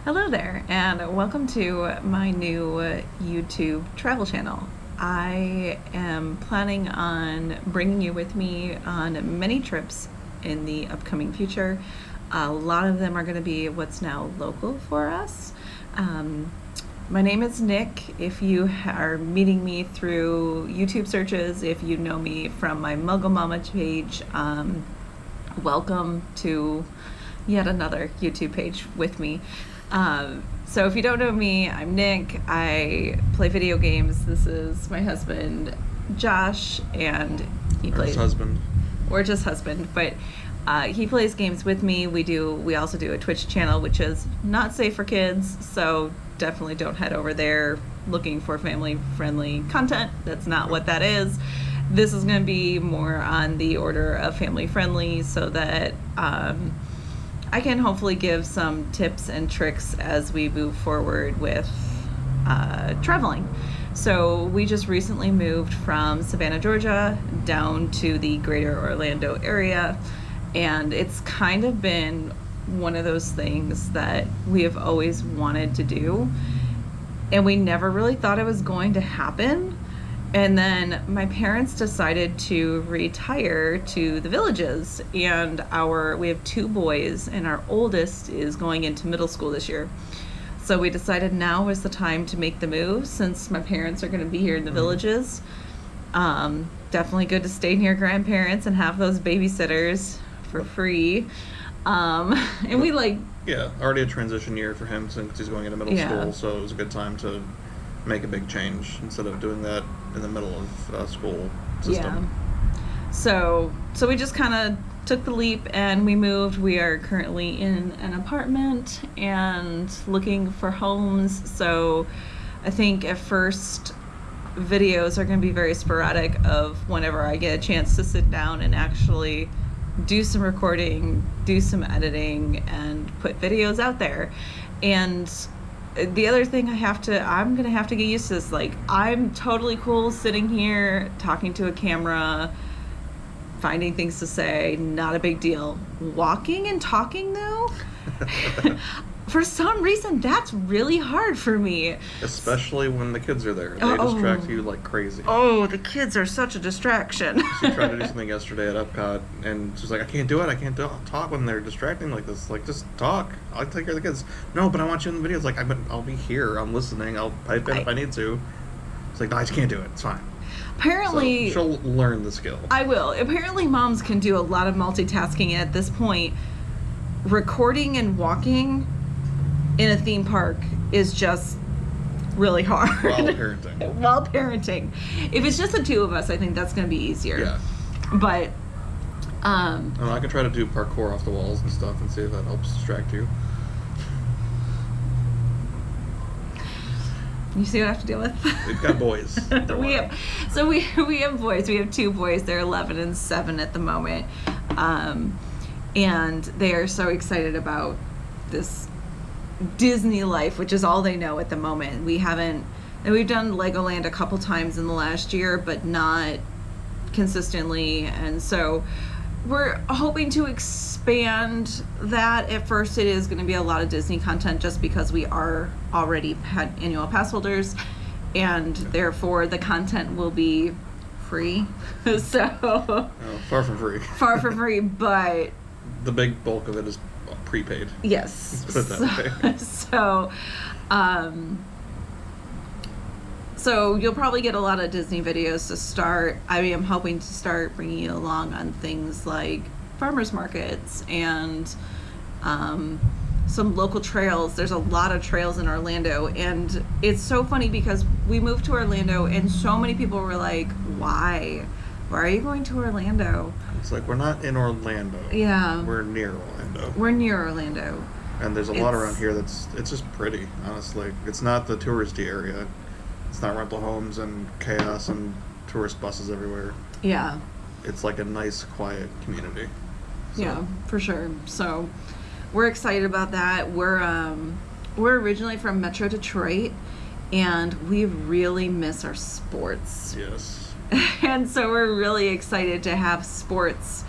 Hello there, and welcome to my new YouTube travel channel. I am planning on bringing you with me on many trips in the upcoming future. A lot of them are going to be what's now local for us. My name is Nick. If you are meeting me through YouTube searches, if you know me from my Muggle Mama page, welcome to yet another YouTube page with me. So if you don't know me, I'm Nick. I play video games. This is my husband, Josh, and he plays... Or just husband, but he plays games with me. We also do a Twitch channel, which is not safe for kids, so definitely don't head over there looking for family-friendly content. That's not what that is. This is going to be more on the order of family-friendly so that I can hopefully give some tips and tricks as we move forward with traveling. So we just recently moved from Savannah, Georgia down to the greater Orlando area, and it's kind of been one of those things that we have always wanted to do, and we never really thought it was going to happen. And then my parents decided to retire to the Villages, and we have two boys, and our oldest is going into middle school this year. So we decided now is the time to make the move since my parents are going to be here in the Villages. Definitely good to stay near grandparents and have those babysitters for free. And we already a transition year for him since he's going into middle school, so it was a good time to make a big change instead of doing that in the middle of school system. Yeah. So we just kind of took the leap and we moved. We are currently in an apartment and looking for homes. So I think at first videos are going to be very sporadic of whenever I get a chance to sit down and actually do some recording, do some editing, and put videos out there. And the other thing I'm gonna have to get used to is, I'm totally cool sitting here talking to a camera, finding things to say, not a big deal. Walking and talking though, for some reason that's really hard for me. Especially when the kids are there. They distract you like crazy. Oh, the kids are such a distraction. She tried to do something yesterday at Epcot, and she's like, I can't talk when they're distracting like this. Like, just talk. I'll take care of the kids. No, but I want you in the videos. Like, I'll be here. I'm listening. I'll pipe in if I need to. It's like, no, I just can't do it. It's fine. Apparently... So she'll learn the skill. I will. Apparently moms can do a lot of multitasking at this point. Recording and walking in a theme park is just really hard. While parenting. If it's just the two of us, I think that's going to be easier. Yeah. But, I can try to do parkour off the walls and stuff and see if that helps distract you. You see what I have to deal with? We've got boys. we have boys. We have two boys. They're 11 and 7 at the moment. And they are so excited about this Disney life, which is all they know at the moment. We've done Legoland a couple times in the last year, but not consistently, and so we're hoping to expand that. At first it is going to be a lot of Disney content just because we are already annual pass holders, and therefore the content will be free. So far from free, but the big bulk of it is prepaid. Yes. Let's put it that way. So you'll probably get a lot of Disney videos to start. I am hoping to start bringing you along on things like farmers markets and some local trails. There's a lot of trails in Orlando, and it's so funny because we moved to Orlando and so many people were like, why are you going to Orlando? It's like, we're not in Orlando. Yeah. We're near Orlando. And there's a lot around here it's just pretty, honestly. It's not the touristy area. It's not rental homes and chaos and tourist buses everywhere. Yeah. It's like a nice, quiet community. So. Yeah, for sure. So we're excited about that. We're originally from Metro Detroit, and we really miss our sports. Yes. And so we're really excited to have sports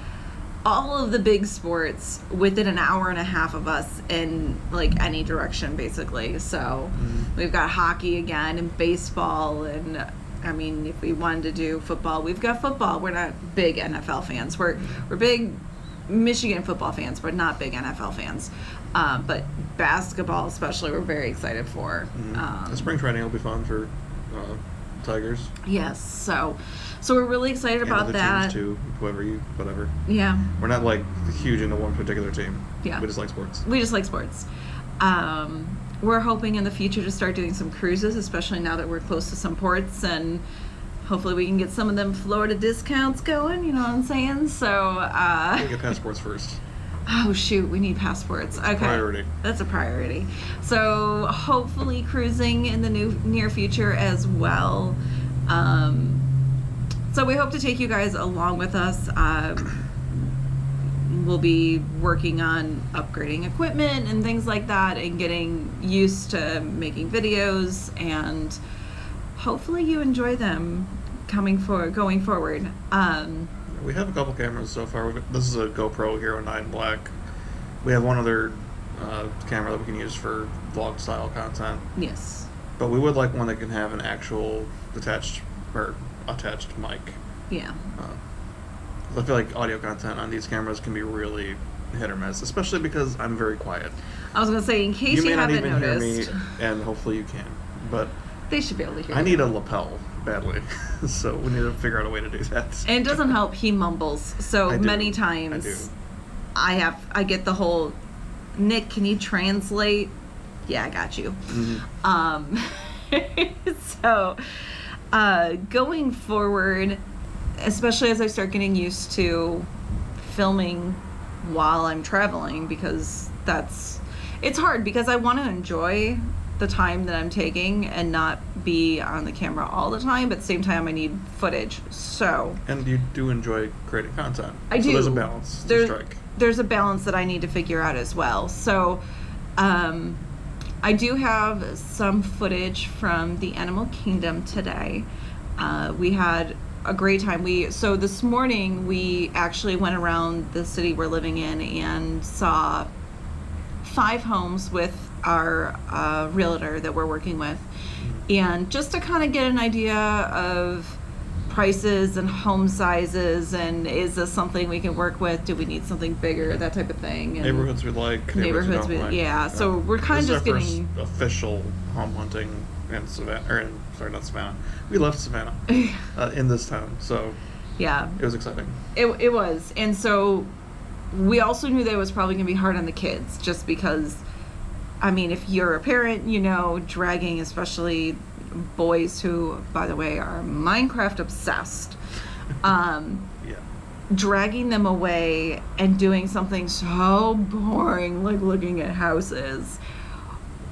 all of the big sports within an hour and a half of us in like any direction, basically. So we've got hockey again and baseball, and I mean, if we wanted to do football, we've got football. We're not big NFL fans. We're big Michigan football fans, but not big NFL fans. But basketball, especially, we're very excited for. The spring training will be fun for Tigers. Yes, so we're really excited about other that. Teams too, whatever. Yeah. We're not like huge into one particular team. Yeah. We just like sports. We just like sports. We're hoping in the future to start doing some cruises, especially now that we're close to some ports, and hopefully we can get some of them Florida discounts going, you know what I'm saying? So, We'll get passports first. Oh shoot, we need passports. That's okay. Priority. That's a priority. So hopefully cruising in the near future as well. So we hope to take you guys along with us. We'll be working on upgrading equipment and things like that, and getting used to making videos, and hopefully you enjoy them going forward. We have a couple cameras so far. This is a GoPro Hero 9 Black. We have one other camera that we can use for vlog style content. Yes. But we would like one that can have an actual attached mic. Yeah. I feel like audio content on these cameras can be really hit or miss, especially because I'm very quiet. I was going to say, in case you haven't may not even noticed, hear me, and hopefully you can. But they should be able to hear I you. need a lapel badly, so we need to figure out a way to do that. And it doesn't help, he mumbles so many I times. do. I get the whole, Nick, can you translate? Yeah, I got you. So going forward, especially as I start getting used to filming while I'm traveling, because it's hard, because I want to enjoy the time that I'm taking and not be on the camera all the time, but at the same time I need footage. So And you do enjoy creating content. I do. So there's a balance to strike. There's a balance that I need to figure out as well. So I do have some footage from the Animal Kingdom today. We had a great time. So this morning we actually went around the city we're living in and saw 5 homes with our realtor that we're working with, and just to kind of get an idea of prices and home sizes, and is this something we can work with, do we need something bigger, that type of thing, and Neighborhoods we like, neighborhoods we don't like. yeah, so we're kind This of is just our getting first official home hunting in Savannah, not Savannah. We left Savannah in this town, so yeah, it was exciting. It was. And so we also knew that it was probably going to be hard on the kids, just because, I mean, if you're a parent, you know, dragging especially boys who, by the way, are Minecraft obsessed, Yeah. dragging them away and doing something so boring like looking at houses,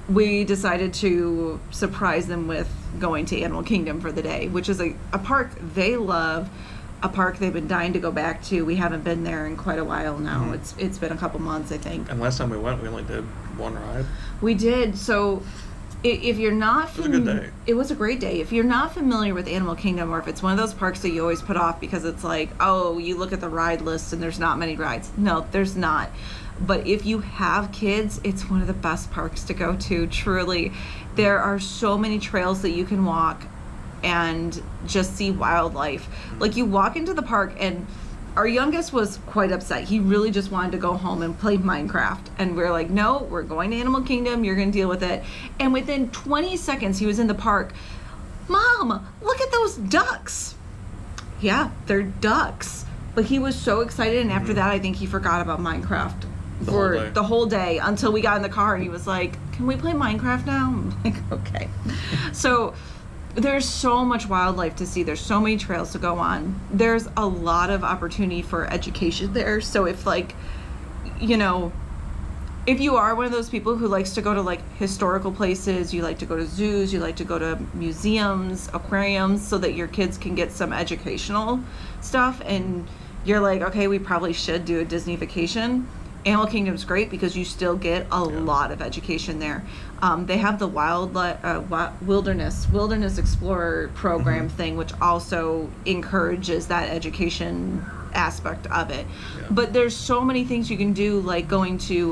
we decided to surprise them with going to Animal Kingdom for the day, which is a park they love, a park they've been dying to go back to. We haven't been there in quite a while now. It's been a couple months, I think. And last time we went, we only did one ride. We did. So if you're not, It was a good day. It was a great day. If you're not familiar with Animal Kingdom, or if it's one of those parks that you always put off because it's like, oh, you look at the ride list and there's not many rides. No, there's not. But if you have kids, it's one of the best parks to go to, truly. There are so many trails that you can walk and just see wildlife. Like, you walk into the park, and our youngest was quite upset. He really just wanted to go home and play Minecraft. And we're like, no, we're going to Animal Kingdom. You're going to deal with it. And within 20 seconds, he was in the park. Mom, look at those ducks. Yeah, they're ducks. But he was so excited. And after that, I think he forgot about Minecraft for the whole day, until we got in the car and he was like, can we play Minecraft now? I'm like, okay. So there's so much wildlife to see. There's so many trails to go on. There's a lot of opportunity for education there. So if, like, you know, if you are one of those people who likes to go to like historical places, you like to go to zoos, you like to go to museums, aquariums, so that your kids can get some educational stuff, and you're like, okay, we probably should do a Disney vacation, Animal Kingdom's great because you still get a lot of education there. They have the Wilderness Explorer program thing, which also encourages that education aspect of it. Yeah. But there's so many things you can do, like going to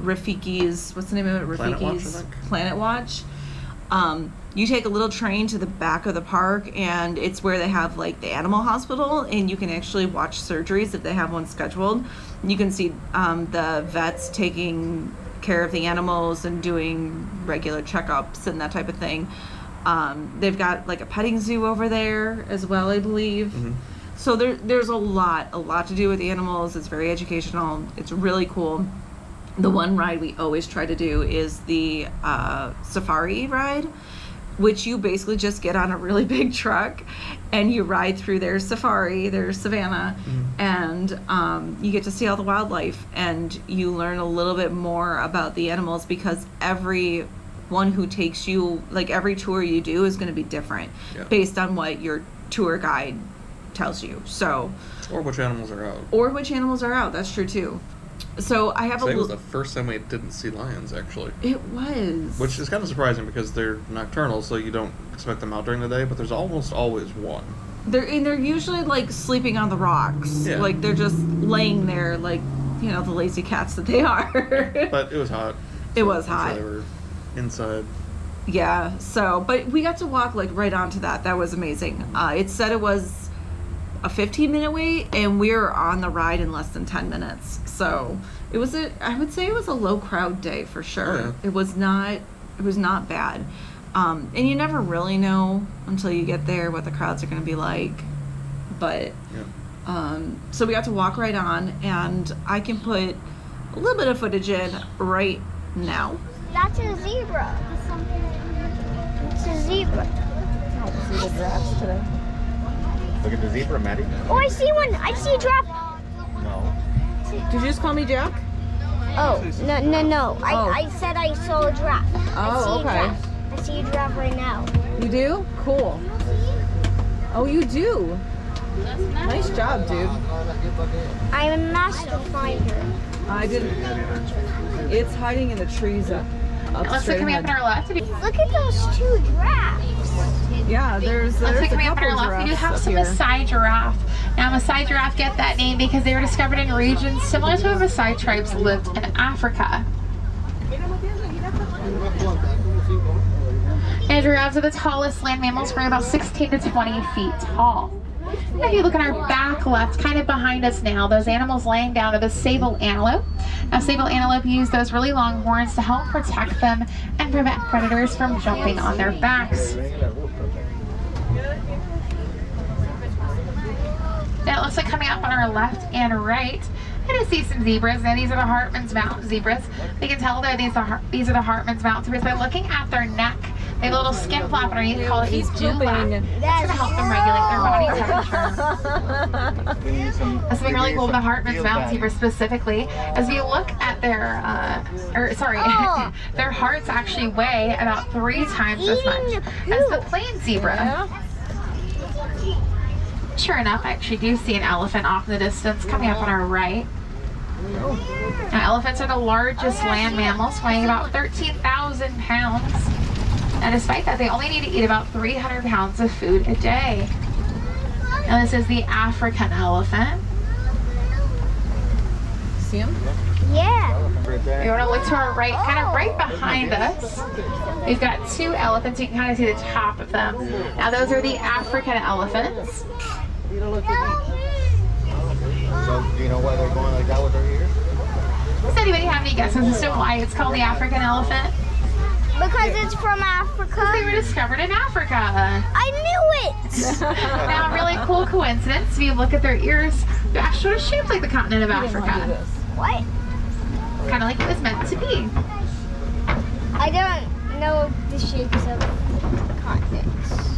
Rafiki's, what's the name of it? Planet Watch, I Rafiki's think. Planet Watch. You take a little train to the back of the park, and it's where they have like the animal hospital, and you can actually watch surgeries if they have one scheduled. You can see the vets taking care of the animals and doing regular checkups and that type of thing. They've got like a petting zoo over there as well, I believe. Mm-hmm. So there's a lot to do with the animals. It's very educational. It's really cool. The one ride we always try to do is the safari ride, which you basically just get on a really big truck and you ride through their safari, their savannah, and you get to see all the wildlife, and you learn a little bit more about the animals, because every one who takes you, like every tour you do is going to be different based on what your tour guide tells you. So, or which animals are out. That's true too. So I have it was the first time we didn't see lions, actually. It was. Which is kind of surprising because they're nocturnal, so you don't expect them out during the day, but there's almost always one. They're usually like sleeping on the rocks. Yeah. Like they're just laying there like, you know, the lazy cats that they are. But it was hot. It was I'm hot. sure they were inside. Yeah, so, but we got to walk like right onto that. That was amazing. It said it was a 15-minute wait, and we were on the ride in less than 10 minutes. So I would say it was a low crowd day for sure. Oh, yeah. It was not bad. And you never really know until you get there what the crowds are going to be like. But, so we got to walk right on, and I can put a little bit of footage in right now. That's a zebra. It's a zebra. I see the grass today. Look at the zebra, Maddie. Oh, I see one. I see a giraffe. No. Did you just call me Jack? Oh, no. Oh. I said I saw a giraffe. Oh, okay. I see a giraffe right now. You do? Cool. Oh, you do? Nice job, dude. I'm a master finder. I didn't. It's hiding in the trees up Looks like straight coming up ahead. on our left. Look at those two giraffes. Yeah, there's Looks a like coming up on couple our left. We do giraffes have up some here. Maasai giraffe. Now, Maasai giraffe get that name because they were discovered in regions similar to where Maasai tribes lived in Africa. And giraffes are the tallest land mammals, growing about 16 to 20 feet tall. Now, if you look at our back left, kind of behind us now, those animals laying down are the sable antelope. Now, sable antelope use those really long horns to help protect them and prevent predators from jumping on their backs. Now, it looks like coming up on our left and right, and I see some zebras. Now, these are the Hartman's Mountain zebras. We can tell that these are the Hartman's Mountain zebras by looking at their neck. They have a little skin flap underneath called a dewlap. That's going to help them regulate their body temperature. That's something really cool with the Hartman's Mountain zebra specifically. As you look at their, their hearts actually weigh about 3 times as much as the plain zebra. Sure enough, I actually do see an elephant off in the distance coming up on our right. Now, elephants are the largest land mammals, weighing about 13,000 pounds. And despite that, they only need to eat about 300 pounds of food a day. Now, this is the African elephant. See him? Yeah. We want to look to our right, kind of right behind us. We've got 2 elephants. You can kind of see the top of them. Now, those are the African elephants. So, do you know why they're going like that with their ears? Does anybody have any guesses as to why it's called the African elephant? Because it's from Africa. They were discovered in Africa. I knew it. Now, a really cool coincidence, if you look at their ears, they're actually shaped like the continent of Africa. What? Kind of like it was meant to be. I don't know the shapes of continents.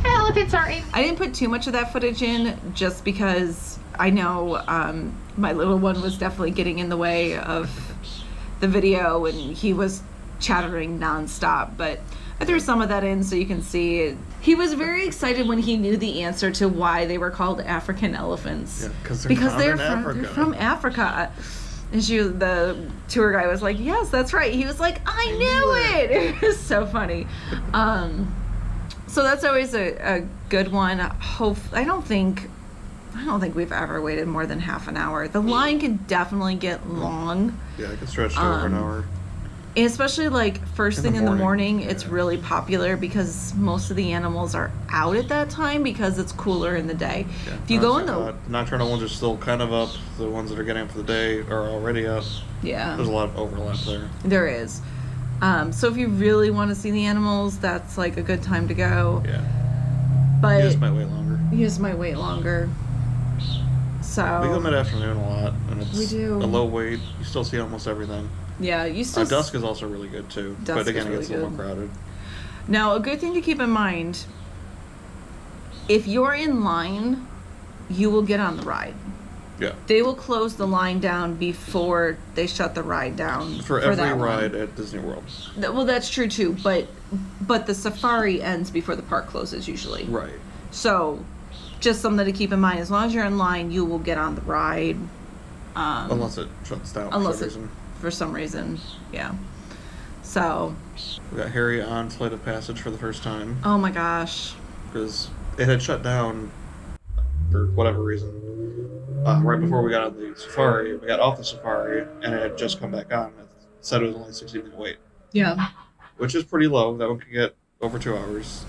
Elephants are in. I didn't put too much of that footage in just because I know my little one was definitely getting in the way of the video, and he was chattering nonstop, but I threw some of that in so you can see. He was very excited when he knew the answer to why they were called African elephants. Yeah, because they're Africa. from Africa. And the tour guy was like, yes, that's right. He was like, I knew it. It was so funny. So that's always a good one. I don't think I don't think we've ever waited more than half an hour. The line can definitely get long. Yeah, it can stretch to over an hour. Especially like first thing in the morning, it's really popular because most of the animals are out at that time because it's cooler in the day. Yeah. If you go in the nocturnal ones are still kind of up. The ones that are getting up for the day are already up. Yeah, there's a lot of overlap there. There is. So if you really want to see the animals, that's like a good time to go. Yeah. But you just might wait longer. You just might wait longer. So we go mid-afternoon a lot, and it's we do. a low wait. You still see almost everything. Yeah, you still. Dusk is also really good too, but again, it gets a little more crowded. Now, a good thing to keep in mind: if you're in line, you will get on the ride. Yeah. They will close the line down before they shut the ride down. For every ride at Disney World. Well, that's true too, but the safari ends before the park closes usually. Right. So, just something to keep in mind. As long as you're in line, you will get on the ride. Unless it shuts down for some reason. Yeah. So. We got Harry on Flight of Passage for the first time. Oh my gosh. Because it had shut down for whatever reason. Right before we got on the safari, we got off the safari, and it had just come back on. It said it was only 60-minute wait. Yeah. Which is pretty low. That one could get over 2 hours.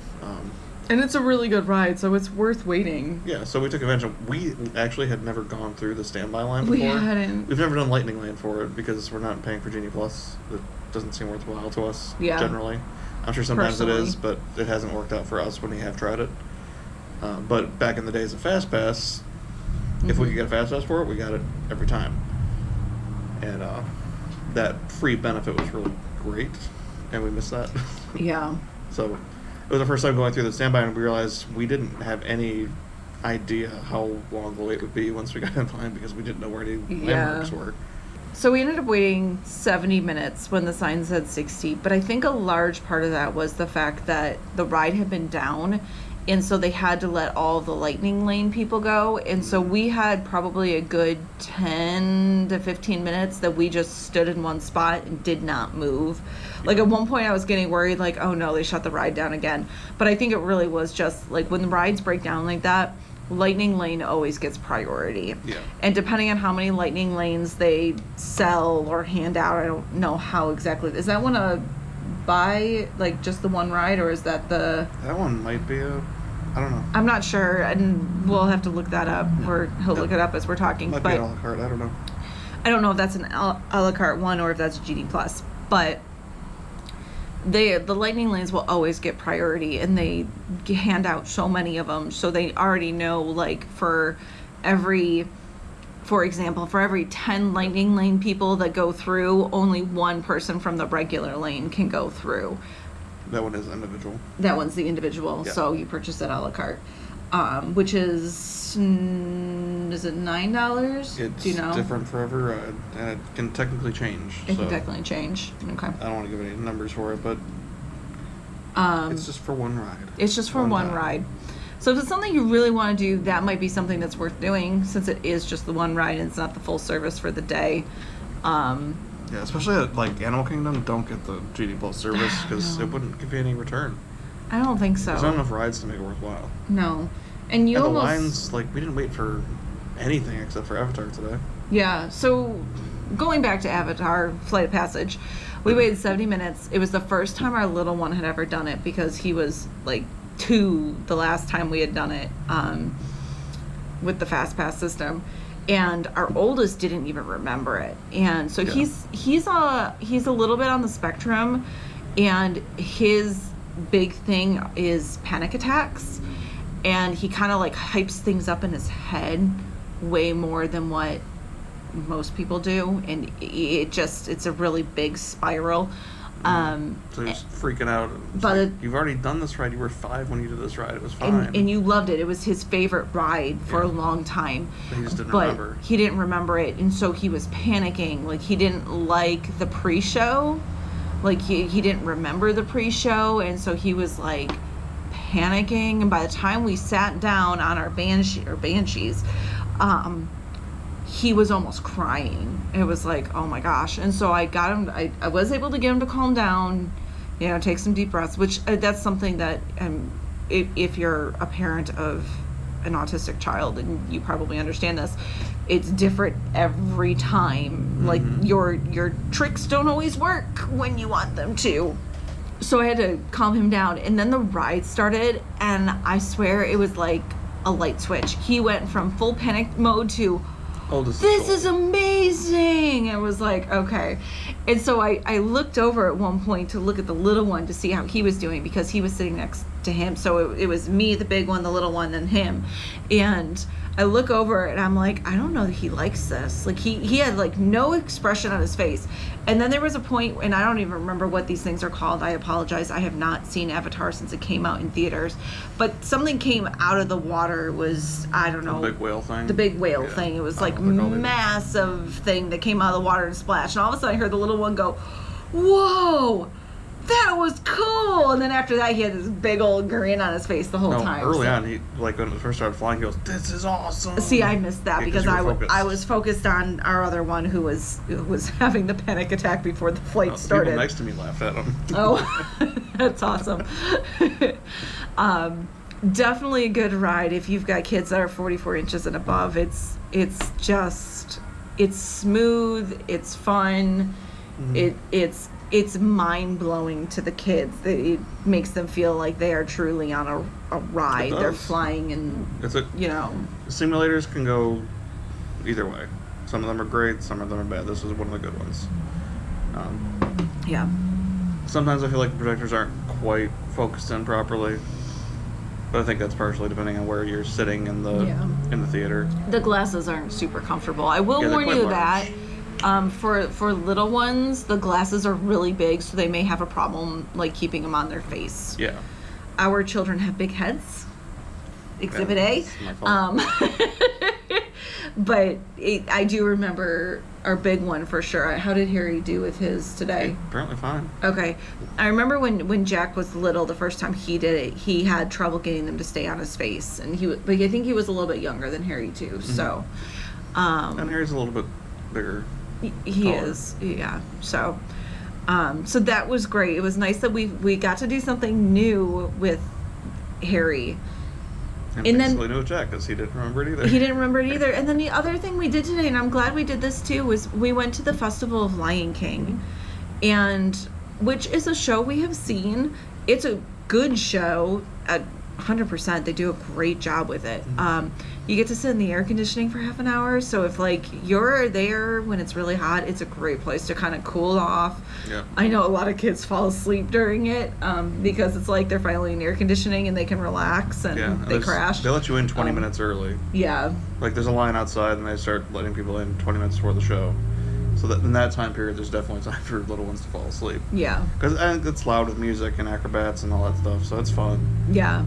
And it's a really good ride, so it's worth waiting. Yeah, so we took advantage of. We actually had never gone through the standby line before. We hadn't. We've never done Lightning Lane for it because we're not paying for Genie Plus. It doesn't seem worthwhile to us. Yeah. Generally, I'm sure sometimes it is, but it hasn't worked out for us when we have tried it. But back in the days of Fast Pass, if we could get a Fast Pass for it, we got it every time. And that free benefit was really great, and we missed that. Yeah. So it was the first time going through the standby, and we realized we didn't have any idea how long the wait would be once we got in line because we didn't know where any landmarks were. So we ended up waiting 70 minutes when the sign said 60, but I think a large part of that was the fact that the ride had been down, and so they had to let all the Lightning Lane people go, and so we had probably a good 10 to 15 minutes that we just stood in one spot and did not move. Like at one point I was getting worried, like, oh no, they shut the ride down again. But I think it really was just like when the rides break down like that, Lightning Lane always gets priority. Yeah. And depending on how many Lightning Lanes they sell or hand out, I don't know how exactly. Is that one a buy, like just the one ride, or is that the... That one might be a... I don't know. I'm not sure, and we'll have to look that up, or he'll look it up as we're talking. Might be a la carte, I don't know. I don't know if that's an a la carte one or if that's GD Plus, but the Lightning Lanes will always get priority, and they hand out so many of them, so they already know, like, for example, for every 10 Lightning Lane people that go through, only one person from the regular lane can go through. That one is individual. That one's the individual, so you purchase it a la carte, which is it $9? It's do you know? different for every ride, and it can technically change. It can technically change. Okay. I don't want to give any numbers for it, but it's just for one ride. It's just for one ride. So if it's something you really want to do, that might be something that's worth doing, since it is just the one ride and it's not the full service for the day. Yeah, especially at like Animal Kingdom, don't get the GD Plus service because it wouldn't give you any return. I don't think so. There's not enough rides to make it worthwhile. No. And you the almost... lines, like, we didn't wait for anything except for Avatar today. Yeah, so going back to Avatar, Flight of Passage, we waited 70 minutes. It was the first time our little one had ever done it because he was like 2 the last time we had done it with the Fast Pass system. And our oldest didn't even remember it. And so he's a little bit on the spectrum, and his big thing is panic attacks. And he kind of like hypes things up in his head way more than what most people do, and it's a really big spiral. So he's freaking out. But you've already done this ride. You were 5 when you did this ride. It was fine. And you loved it. It was his favorite ride for a long time. But he just didn't remember. He didn't remember it, and so he was panicking. Like, he didn't like the pre-show. Like, he didn't remember the pre-show, and so he was like panicking. And by the time we sat down on our banshees, he was almost crying. It was like, oh my gosh. And so I got him, I was able to get him to calm down, take some deep breaths, which that's something that if you're a parent of an autistic child, and you probably understand this. It's different every time. Like your tricks don't always work when you want them to. So I had to calm him down, and then the ride started, and I swear it was like a light switch. He went from full panic mode to, this is amazing. I was like, okay. And so I looked over at one point to look at the little one to see how he was doing, because he was sitting next to him. So it was me, the big one, the little one, and him. And I look over and I'm like, I don't know that he likes this. Like he had like no expression on his face. And then there was a point, and I don't even remember what these things are called. I apologize. I have not seen Avatar since it came out in theaters. But something came out of the water. It was, I don't know. The big whale thing? The big whale thing. It was like massive thing that came out of the water and splashed. And all of a sudden I heard the little one go, whoa, that was cool. And then after that, he had this big old grin on his face the whole time. Early on, he, like when it first started flying, he goes, this is awesome. See, I missed that because I was focused on our other one who was having the panic attack before the flight started. People next to me laughed at him. Oh, that's awesome. Definitely a good ride if you've got kids that are 44 inches and above. It's smooth, it's fun, it's mind-blowing to the kids. It makes them feel like they are truly on a ride. They're flying, and simulators can go either way. Some of them are great, some of them are bad. This is one of the good ones. Yeah. Sometimes I feel like the projectors aren't quite focused in properly, but I think that's partially depending on where you're sitting in the theater. The glasses aren't super comfortable. I will warn you that for little ones, the glasses are really big, so they may have a problem like keeping them on their face. Yeah. Our children have big heads. Exhibit A. My fault. But I do remember our big one for sure. How did Harry do with his today? Apparently fine. Okay. I remember when Jack was little, the first time he did it, he had trouble getting them to stay on his face, and but I think he was a little bit younger than Harry too. So. And Harry's a little bit bigger. He is, yeah. So that was great. It was nice that we got to do something new with Harry. And basically new with Jack, because he didn't remember it either. He didn't remember it either. And then the other thing we did today, and I'm glad we did this too, was we went to the Festival of Lion King, and which is a show we have seen. It's a good show at 100%. They do a great job with it. You get to sit in the air conditioning for half an hour, so if like you're there when it's really hot, it's a great place to kind of cool off. Yeah. I know a lot of kids fall asleep during it because it's like they're finally in air conditioning and they can relax, and they crash. They let you in 20 minutes early. Yeah. Like there's a line outside, and they start letting people in 20 minutes before the show. So that in that time period, there's definitely time for little ones to fall asleep. Yeah. Because it's loud with music and acrobats and all that stuff, so it's fun. Yeah.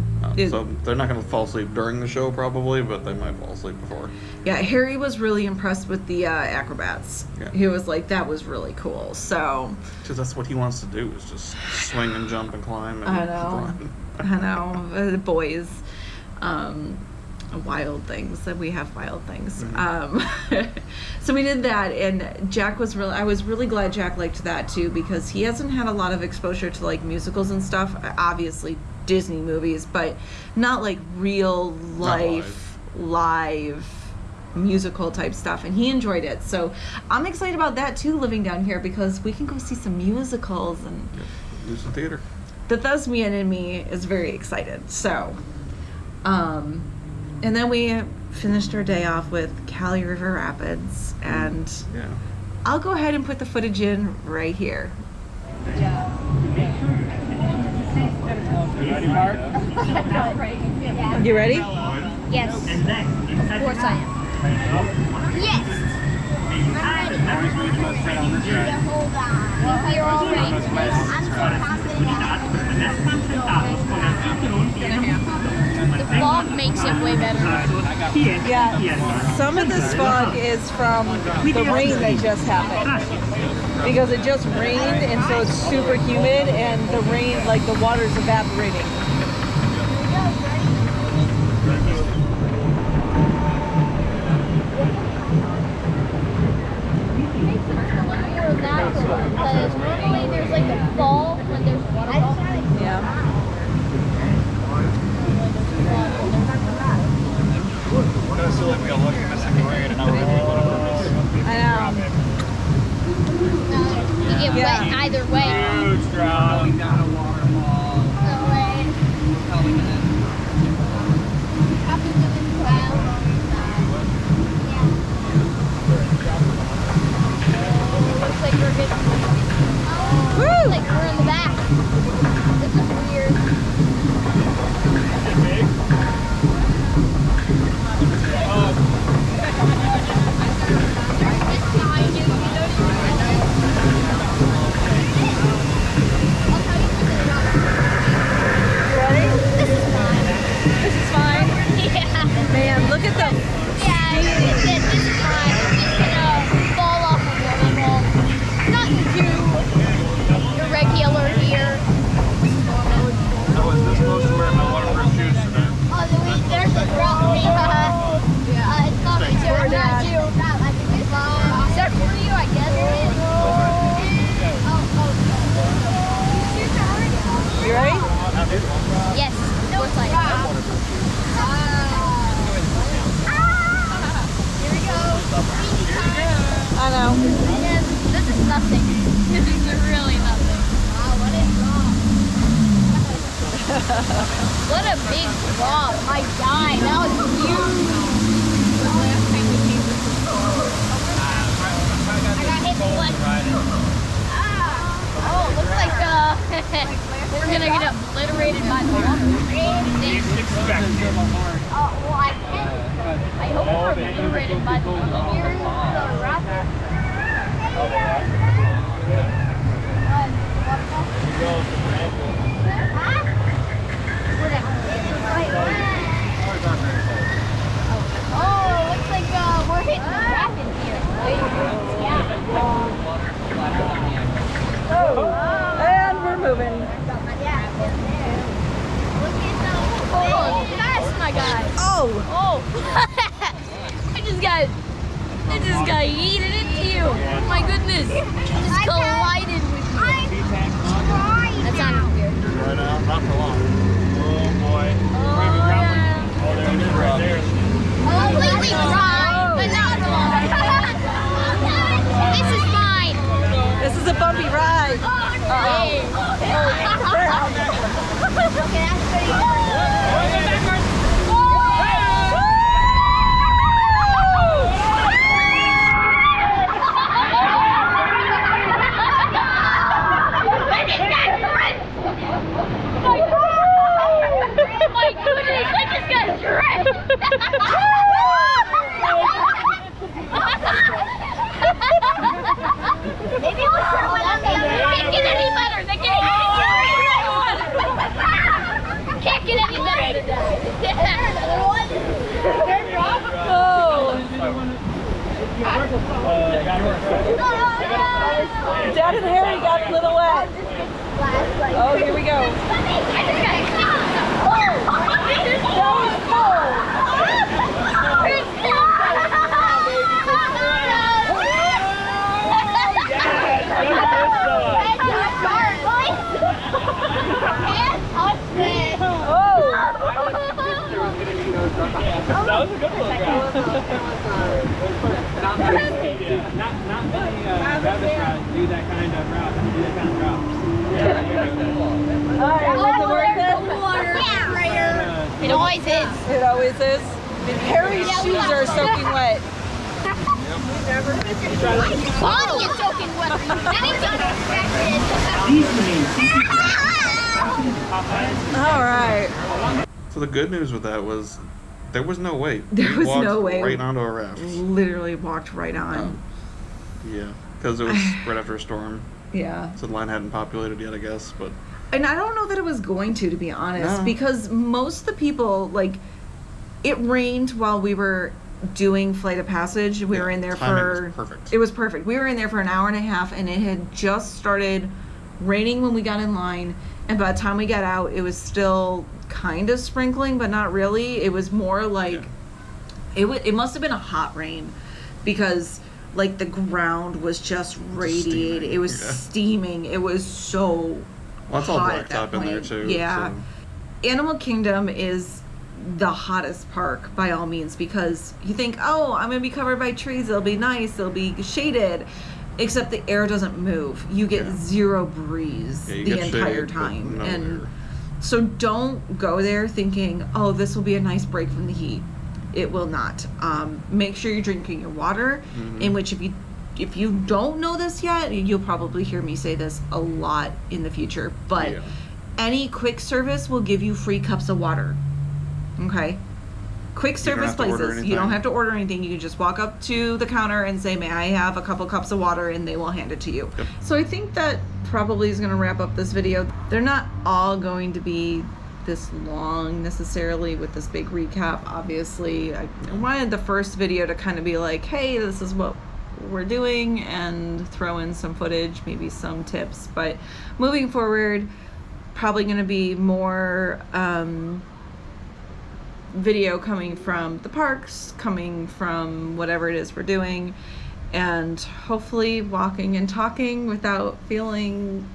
So they're not going to fall asleep during the show probably, but they might fall asleep before. Yeah, Harry was really impressed with the acrobats. Yeah. He was like, that was really cool. So. Because that's what he wants to do, is just swing and jump and climb and run. I know. The boys. Wild things, that we have wild things. So we did that, and Jack was I was really glad Jack liked that too, because he hasn't had a lot of exposure to like musicals and stuff. Obviously Disney movies, but not like real life live musical type stuff, and he enjoyed it. So I'm excited about that too, living down here, because we can go see some musicals, and do some theater. The thespian in me is very excited. So and then we finished our day off with Cali River Rapids, and I'll go ahead and put the footage in right here. You ready? Yes. Of course I am. Yes. I'm ready. Yeah, hold on. You're all ready. I'm so confident. The fog makes it way better. Yeah, some of this fog is from the rain that just happened, because it just rained, and so it's super humid, and the rain, like the water's evaporating. It makes it a little more natural, because normally there's like a fall when there's waterfalls. Yeah. Yes, no like. Here we go. I know. Yes, this is nothing. This is really nothing. Wow, what is wrong? What a big rock. My God, that was huge. I got hit once. Oh, looks like we're gonna get obliterated by the water. Oh, well, I hope we're obliterated by the water. Here's the rapid. Oh, looks like we're hitting rapids here. And we're moving. Oh, that's my guy. Oh! Oh, I just got yeeted into you. Oh my goodness, you just collided with me. That sounded weird. Right now, not for long. Oh boy. Oh, Oh, there it is right there. completely dry, but not long. This is fine. This is a bumpy ride. Hey. Okay, that's pretty good. My goodness, I just got drenched. Maybe we'll throw it on the other. Can't get any better. They can't get any better than that. Another one? Oh! Dad and Harry got a little wet. Oh, here we go. I just got That was a good one. Not many rabbit routes do that kind of route. Alright, was it worth It always is. it? It always is. Harry's shoes are soaking wet. Body is soaking wet. Alright. So the good news with that was there was no wait. There We was walked no wait. right onto a raft. Literally walked right on. Yeah, because it was right after a storm. Yeah. So the line hadn't populated yet, I guess. But And I don't know that it was going to be honest, No. because most of the people, like, it rained while we were doing Flight of Passage. We were in there timing for... was perfect. It was perfect. We were in there for an hour and a half, and it had just started raining when we got in line. And by the time we got out, it was still kind of sprinkling, but not really. It was more like... It must have been a hot rain, because... like the ground was just radiated. Steaming, It was yeah. steaming. It was so Well, it's all hot at blacktop that in there point. too. Yeah. so- Animal Kingdom is the hottest park by all means, because you think, oh, I'm gonna be covered by trees. It'll be nice. It'll be shaded. Except the air doesn't move. You get Yeah. zero breeze Yeah, you the get entire shade, but time. no And air. so don't go there thinking, oh, this will be a nice break from the heat. It will not. Make sure you're drinking your water, Mhm. in which if you don't know this yet, you'll probably hear me say this a lot in the future, but Yeah. any quick service will give you free cups of water. Okay? Quick don't service have to order places, you don't anything. have to order anything. You can just walk up to the counter and say, may I have a couple cups of water, and they will hand it to you. Yep. So I think that probably is going to wrap up this video. They're not all going to be this long necessarily with this big recap. Obviously, I wanted the first video to kind of be like, hey, this is what we're doing, and throw in some footage, maybe some tips. But moving forward, probably going to be more video coming from the parks, coming from whatever it is we're doing, and hopefully walking and talking without feeling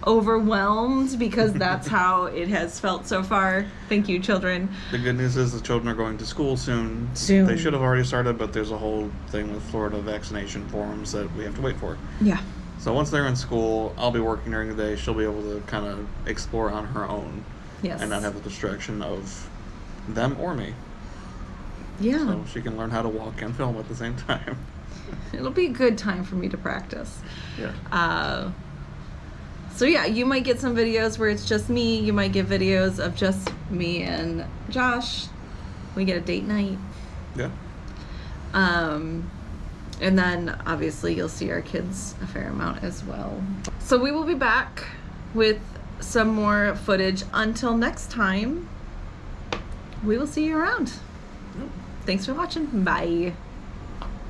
overwhelmed because that's how it has felt so far. Thank you, children. The good news is the children are going to school soon. Soon. They should have already started, but there's a whole thing with Florida vaccination forms that we have to wait for. Yeah. So once they're in school, I'll be working during the day. She'll be able to kind of explore on her own. Yes. And not have the distraction of them or me. Yeah. So she can learn how to walk and film at the same time. It'll be a good time for me to practice. Yeah. So yeah, you might get some videos where it's just me. You might get videos of just me and Josh. We get a date night. Yeah. And then obviously you'll see our kids a fair amount as well. So we will be back with some more footage. Until next time, we will see you around. Thanks for watching. Bye.